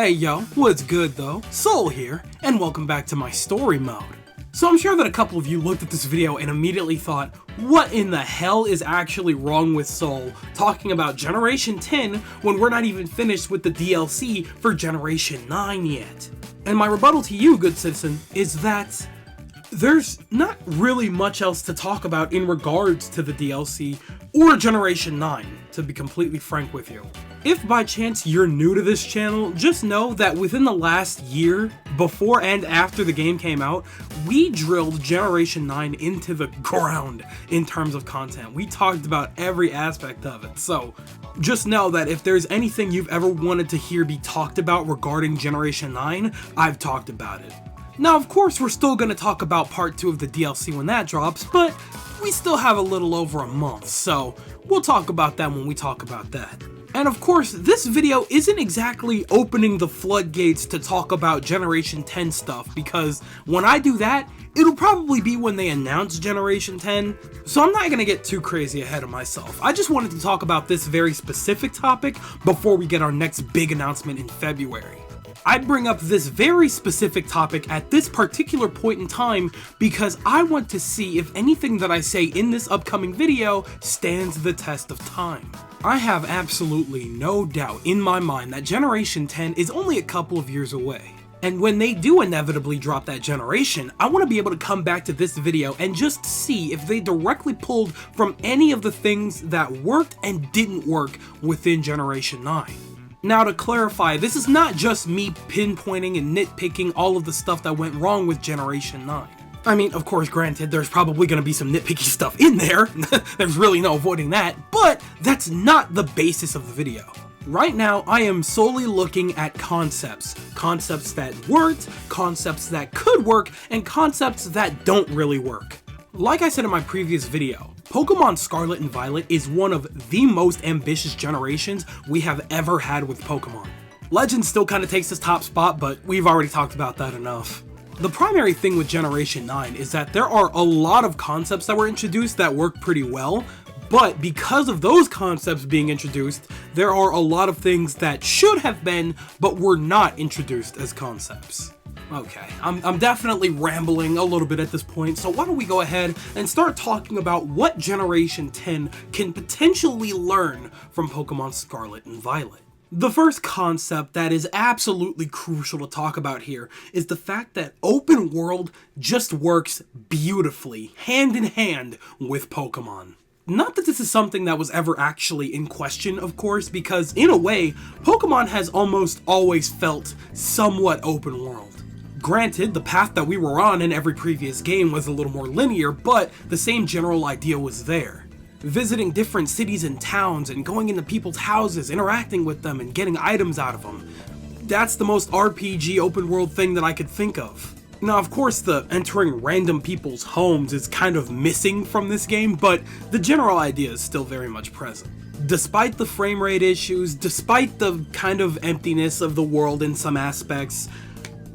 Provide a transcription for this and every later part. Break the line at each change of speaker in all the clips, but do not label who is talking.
Hey yo, what's good though? Soul here, and welcome back to my story mode. So I'm sure that a couple of you looked at this video and immediately thought, what in the hell is actually wrong with Soul talking about Generation 10 when we're not even finished with the DLC for Generation 9 yet? And my rebuttal to you, good citizen, is that there's not really much else to talk about in regards to the DLC or Generation 9, to be completely frank with you. If by chance you're new to this channel, just know that within the last year, before and after the game came out, we drilled Generation 9 into the ground in terms of content. We talked about every aspect of it, so just know that if there's anything you've ever wanted to hear be talked about regarding Generation 9, I've talked about it. Now, of course, we're still going to talk about Part 2 of the DLC when that drops, but we still have a little over a month, so we'll talk about that when we talk about that. And of course, this video isn't exactly opening the floodgates to talk about Generation 10 stuff, because when I do that, it'll probably be when they announce Generation 10, so I'm not going to get too crazy ahead of myself. I just wanted to talk about this very specific topic before we get our next big announcement in February. I bring up this very specific topic at this particular point in time because I want to see if anything that I say in this upcoming video stands the test of time. I have absolutely no doubt in my mind that Generation 10 is only a couple of years away. And when they do inevitably drop that generation, I want to be able to come back to this video and just see if they directly pulled from any of the things that worked and didn't work within Generation 9. Now, to clarify, this is not just me pinpointing and nitpicking all of the stuff that went wrong with Generation 9. I mean, of course, granted, there's probably going to be some nitpicky stuff in there, there's really no avoiding that, but that's not the basis of the video. Right now, I am solely looking at concepts that worked, concepts that could work, and concepts that don't really work. Like I said in my previous video, Pokemon Scarlet and Violet is one of the most ambitious generations we have ever had with Pokemon. Legends still kind of takes this top spot, but we've already talked about that enough. The primary thing with Generation 9 is that there are a lot of concepts that were introduced that work pretty well, but because of those concepts being introduced, there are a lot of things that should have been, but were not introduced as concepts. Okay, I'm definitely rambling a little bit at this point, so why don't we go ahead and start talking about what Generation 10 can potentially learn from Pokemon Scarlet and Violet. The first concept that is absolutely crucial to talk about here is the fact that open world just works beautifully, hand in hand with Pokemon. Not that this is something that was ever actually in question, of course, because in a way, Pokemon has almost always felt somewhat open world. Granted, the path that we were on in every previous game was a little more linear, but the same general idea was there. Visiting different cities and towns and going into people's houses, interacting with them and getting items out of them. That's the most RPG open world thing that I could think of. Now, of course, the entering random people's homes is kind of missing from this game, but the general idea is still very much present. Despite the frame rate issues, despite the kind of emptiness of the world in some aspects,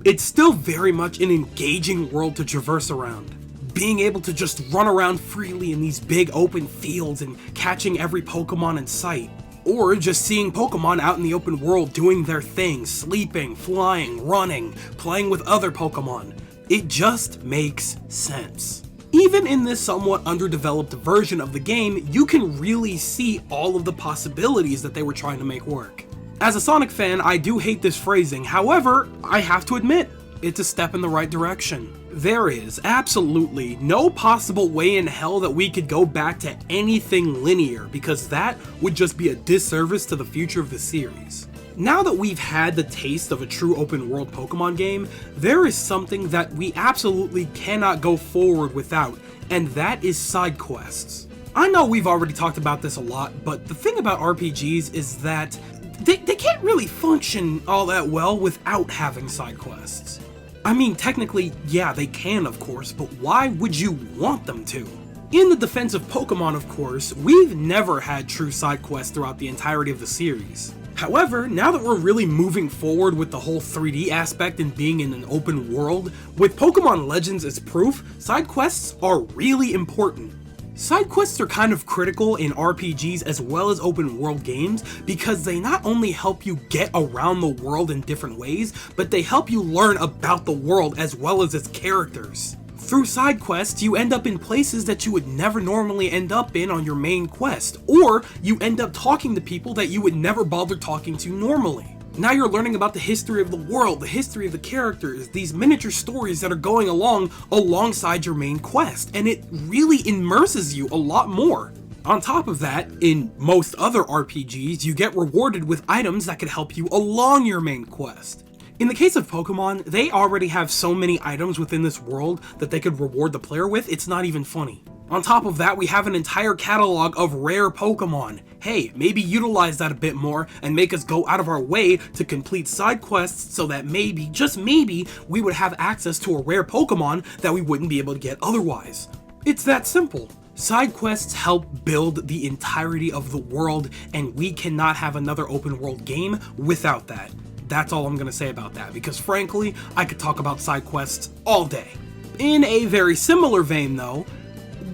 it's still very much an engaging world to traverse around. Being able to just run around freely in these big open fields and catching every Pokemon in sight. Or just seeing Pokemon out in the open world doing their thing, sleeping, flying, running, playing with other Pokemon. It just makes sense. Even in this somewhat underdeveloped version of the game, you can really see all of the possibilities that they were trying to make work. As a Sonic fan, I do hate this phrasing, however, I have to admit, it's a step in the right direction. There is absolutely no possible way in hell that we could go back to anything linear, because that would just be a disservice to the future of the series. Now that we've had the taste of a true open world Pokemon game, there is something that we absolutely cannot go forward without, and that is side quests. I know we've already talked about this a lot, but the thing about RPGs is that they can't really function all that well without having side quests. I mean, technically, yeah, they can, of course, but why would you want them to? In the defense of Pokemon, of course, we've never had true side quests throughout the entirety of the series. However, now that we're really moving forward with the whole 3D aspect and being in an open world, with Pokemon Legends as proof, side quests are really important. Side quests are kind of critical in RPGs as well as open world games because they not only help you get around the world in different ways, but they help you learn about the world as well as its characters. Through side quests, you end up in places that you would never normally end up in on your main quest, or you end up talking to people that you would never bother talking to normally. Now you're learning about the history of the world, the history of the characters, these miniature stories that are going along alongside your main quest, and it really immerses you a lot more. On top of that, in most other RPGs, you get rewarded with items that could help you along your main quest. In the case of Pokemon, they already have so many items within this world that they could reward the player with, it's not even funny. On top of that, we have an entire catalog of rare Pokemon. Hey, maybe utilize that a bit more and make us go out of our way to complete side quests so that maybe, just maybe, we would have access to a rare Pokemon that we wouldn't be able to get otherwise. It's that simple. Side quests help build the entirety of the world, and we cannot have another open world game without that. That's all I'm gonna say about that, because frankly, I could talk about side quests all day. In a very similar vein though,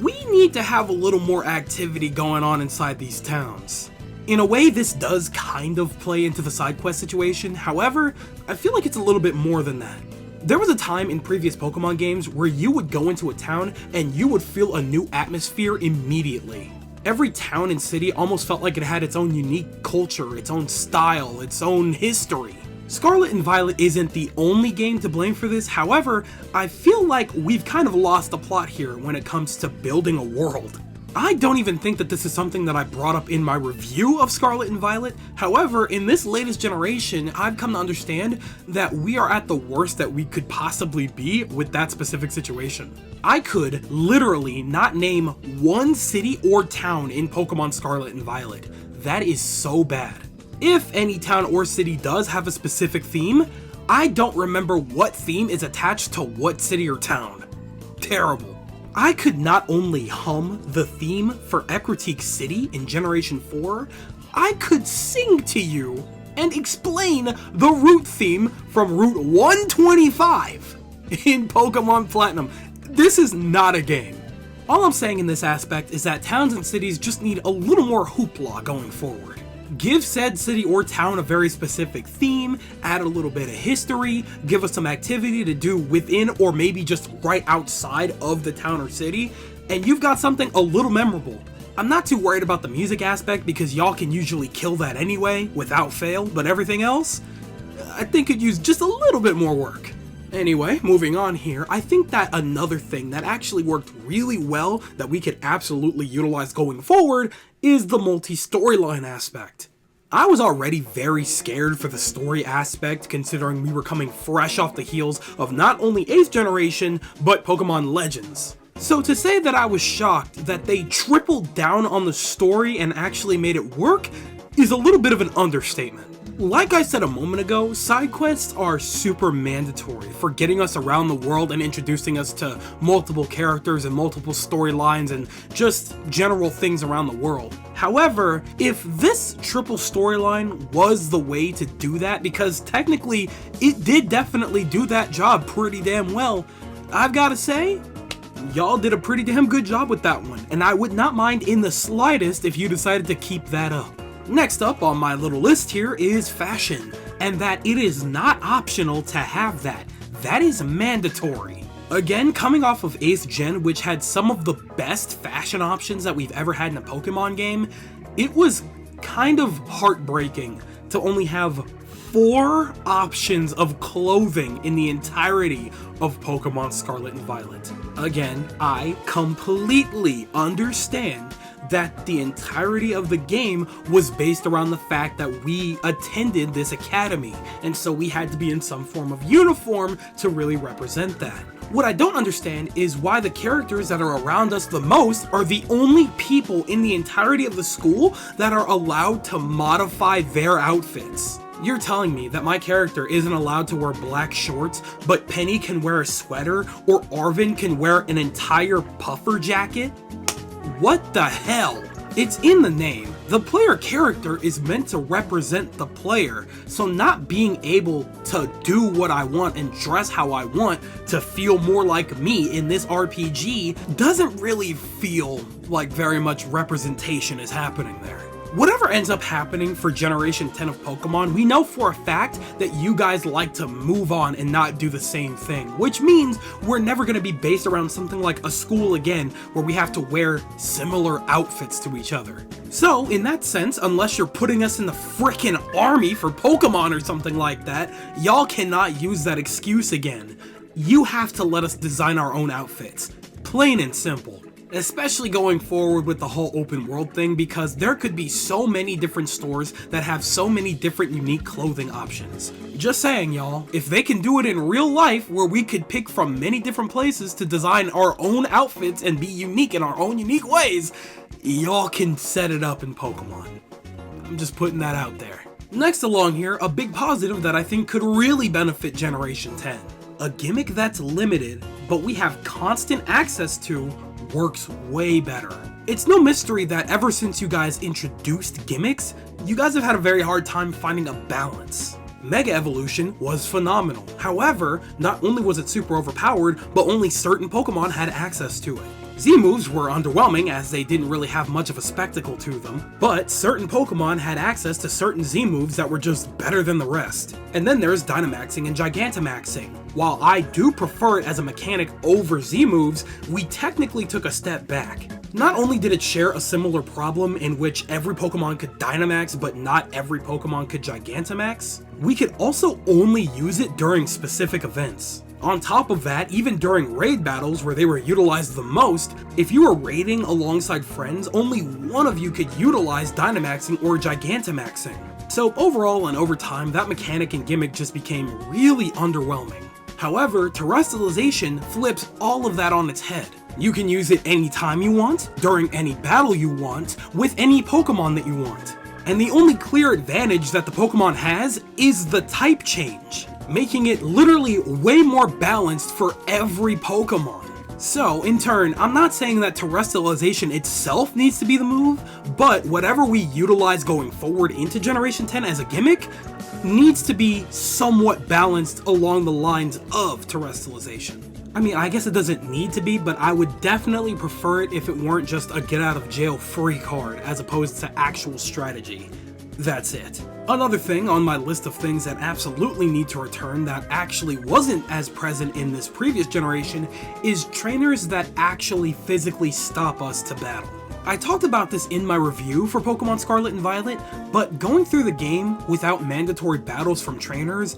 we need to have a little more activity going on inside these towns. In a way, this does kind of play into the side quest situation, however, I feel like it's a little bit more than that. There was a time in previous Pokemon games where you would go into a town and you would feel a new atmosphere immediately. Every town and city almost felt like it had its own unique culture, its own style, its own history. Scarlet and Violet isn't the only game to blame for this, however, I feel like we've kind of lost the plot here when it comes to building a world. I don't even think that this is something that I brought up in my review of Scarlet and Violet, however, in this latest generation, I've come to understand that we are at the worst that we could possibly be with that specific situation. I could literally not name one city or town in Pokemon Scarlet and Violet. That is so bad. If any town or city does have a specific theme, I don't remember what theme is attached to what city or town. Terrible. I could not only hum the theme for Ecruteak City in Generation 4, I could sing to you and explain the route theme from Route 125 in Pokemon Platinum. This is not a game. All I'm saying in this aspect is that towns and cities just need a little more hoopla going forward. Give said city or town a very specific theme, add a little bit of history, give us some activity to do within or maybe just right outside of the town or city, and you've got something a little memorable. I'm not too worried about the music aspect because y'all can usually kill that anyway, without fail, but everything else, I think could use just a little bit more work. Anyway, moving on here, I think that another thing that actually worked really well that we could absolutely utilize going forward is the multi-storyline aspect. I was already very scared for the story aspect considering we were coming fresh off the heels of not only 8th generation, but Pokemon Legends. So to say that I was shocked that they tripled down on the story and actually made it work is a little bit of an understatement. Like I said a moment ago, side quests are super mandatory for getting us around the world and introducing us to multiple characters and multiple storylines and just general things around the world. However, if this triple storyline was the way to do that, because technically it did definitely do that job pretty damn well, I've gotta say, y'all did a pretty damn good job with that one, and I would not mind in the slightest if you decided to keep that up. Next up on my little list here is fashion, and that it is not optional to have that. That is mandatory. Again, coming off of 8th Gen, which had some of the best fashion options that we've ever had in a Pokemon game, it was kind of heartbreaking to only have 4 options of clothing in the entirety of Pokemon Scarlet and Violet. Again, I completely understand that the entirety of the game was based around the fact that we attended this academy, and so we had to be in some form of uniform to really represent that. What I don't understand is why the characters that are around us the most are the only people in the entirety of the school that are allowed to modify their outfits. You're telling me that my character isn't allowed to wear black shorts, but Penny can wear a sweater, or Arven can wear an entire puffer jacket? What the hell? It's in the name. The player character is meant to represent the player, so not being able to do what I want and dress how I want to feel more like me in this RPG doesn't really feel like very much representation is happening there. Whatever ends up happening for Generation 10 of Pokemon, we know for a fact that you guys like to move on and not do the same thing, which means we're never going to be based around something like a school again where we have to wear similar outfits to each other. So, in that sense, unless you're putting us in the frickin' army for Pokemon or something like that, y'all cannot use that excuse again. You have to let us design our own outfits. Plain and simple. Especially going forward with the whole open world thing, because there could be so many different stores that have so many different unique clothing options. Just saying, y'all, if they can do it in real life where we could pick from many different places to design our own outfits and be unique in our own unique ways, y'all can set it up in Pokemon. I'm just putting that out there. Next along here, a big positive that I think could really benefit Generation 10. A gimmick that's limited, but we have constant access to, works way better. It's no mystery that ever since you guys introduced gimmicks, you guys have had a very hard time finding a balance. Mega Evolution was phenomenal. However, not only was it super overpowered, but only certain Pokemon had access to it. Z-moves were underwhelming as they didn't really have much of a spectacle to them, but certain Pokemon had access to certain Z-moves that were just better than the rest. And then there's Dynamaxing and Gigantamaxing. While I do prefer it as a mechanic over Z-moves, we technically took a step back. Not only did it share a similar problem in which every Pokemon could Dynamax but not every Pokemon could Gigantamax, we could also only use it during specific events. On top of that, even during raid battles where they were utilized the most, if you were raiding alongside friends, only one of you could utilize Dynamaxing or Gigantamaxing. So overall and over time, that mechanic and gimmick just became really underwhelming. However, Terrestrialization flips all of that on its head. You can use it anytime you want, during any battle you want, with any Pokemon that you want. And the only clear advantage that the Pokemon has is the type change, making it literally way more balanced for every Pokemon. So, in turn, I'm not saying that Terrestrialization itself needs to be the move, but whatever we utilize going forward into Generation 10 as a gimmick needs to be somewhat balanced along the lines of Terrestrialization. I mean, I guess it doesn't need to be, but I would definitely prefer it if it weren't just a get-out-of-jail-free card as opposed to actual strategy. That's it. Another thing on my list of things that absolutely need to return that actually wasn't as present in this previous generation is trainers that actually physically stop us to battle. I talked about this in my review for Pokemon Scarlet and Violet, but going through the game without mandatory battles from trainers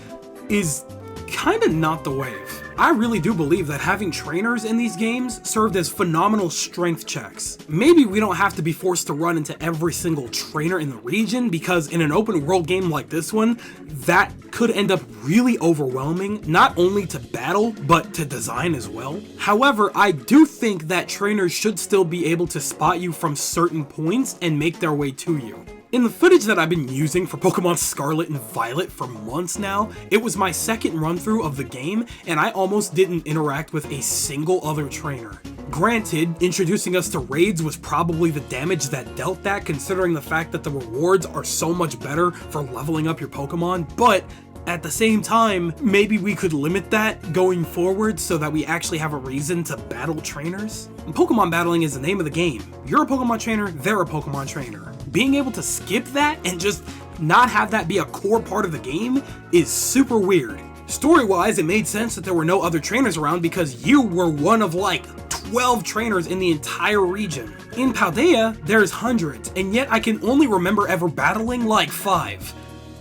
is kinda not the wave. I really do believe that having trainers in these games served as phenomenal strength checks. Maybe we don't have to be forced to run into every single trainer in the region, because in an open world game like this one, that could end up really overwhelming, not only to battle, but to design as well. However, I do think that trainers should still be able to spot you from certain points and make their way to you. In the footage that I've been using for Pokemon Scarlet and Violet for months now, it was my second run-through of the game, and I almost didn't interact with a single other trainer. Granted, introducing us to raids was probably the damage that dealt that, considering the fact that the rewards are so much better for leveling up your Pokemon, but at the same time, maybe we could limit that going forward so that we actually have a reason to battle trainers. Pokemon battling is the name of the game. You're a Pokemon trainer, they're a Pokemon trainer. Being able to skip that and just not have that be a core part of the game is super weird. Story-wise, it made sense that there were no other trainers around because you were one of like 12 trainers in the entire region. In Paldea, there's hundreds, and yet I can only remember ever battling like 5.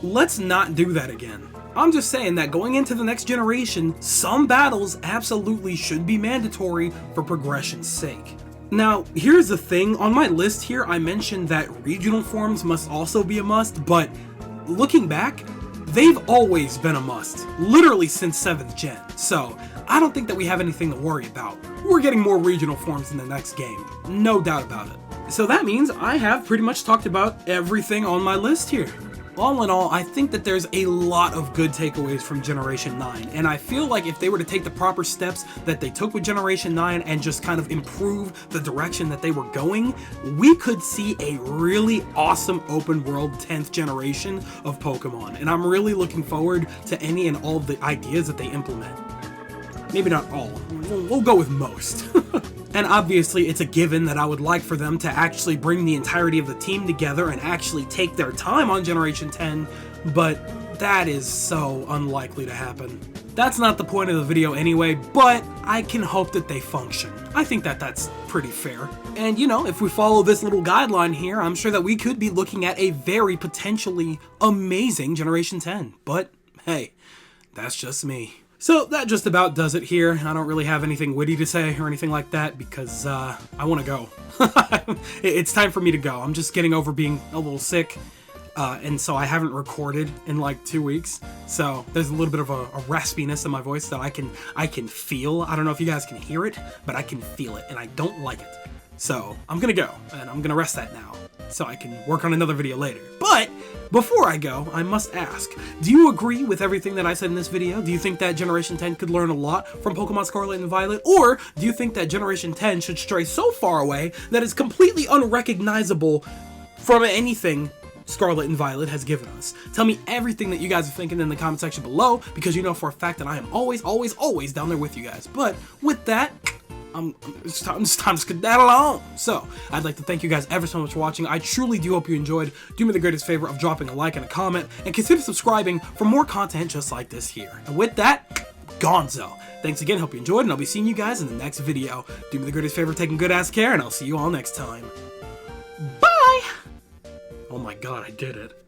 Let's not do that again. I'm just saying that going into the next generation, some battles absolutely should be mandatory for progression's sake. Now, here's the thing, on my list here I mentioned that regional forms must also be a must, but looking back, they've always been a must, literally since 7th gen, so I don't think that we have anything to worry about. We're getting more regional forms in the next game, no doubt about it. So that means I have pretty much talked about everything on my list here. all in all, I think that there's a lot of good takeaways from Generation 9, and I feel like if they were to take the proper steps that they took with Generation 9 and just kind of improve the direction that they were going, we could see a really awesome open world 10th generation of Pokemon, and I'm really looking forward to any and all of the ideas that they implement. Maybe not all, we'll go with most. And obviously it's a given that I would like for them to actually bring the entirety of the team together and actually take their time on Generation 10, but that is so unlikely to happen. That's not the point of the video anyway, but I can hope that they function. I think that that's pretty fair. And you know, if we follow this little guideline here, I'm sure that we could be looking at a very potentially amazing Generation 10, but hey, that's just me. So that just about does it here. I don't really have anything witty to say or anything like that because I want to go. It's time for me to go. I'm just getting over being a little sick, and so I haven't recorded in like 2 weeks. So there's a little bit of a raspiness in my voice that I can feel. I don't know if you guys can hear it, but I can feel it, and I don't like it. So I'm gonna go, and I'm gonna rest that now, so I can work on another video later. But before I go, I must ask, do you agree with everything that I said in this video? Do you think that Generation 10 could learn a lot from Pokemon Scarlet and Violet? Or do you think that Generation 10 should stray so far away that it's completely unrecognizable from anything Scarlet and Violet has given us? Tell me everything that you guys are thinking in the comment section below, because you know for a fact that I am always down there with you guys. But with that, it's time to skedaddle on. So, I'd like to thank you guys ever so much for watching. I truly do hope you enjoyed. Do me the greatest favor of dropping a like and a comment, and consider subscribing for more content just like this here. And with that, gonzo. Thanks again, hope you enjoyed, and I'll be seeing you guys in the next video. Do me the greatest favor of taking good ass care, and I'll see you all next time. Bye! Oh my god, I did it.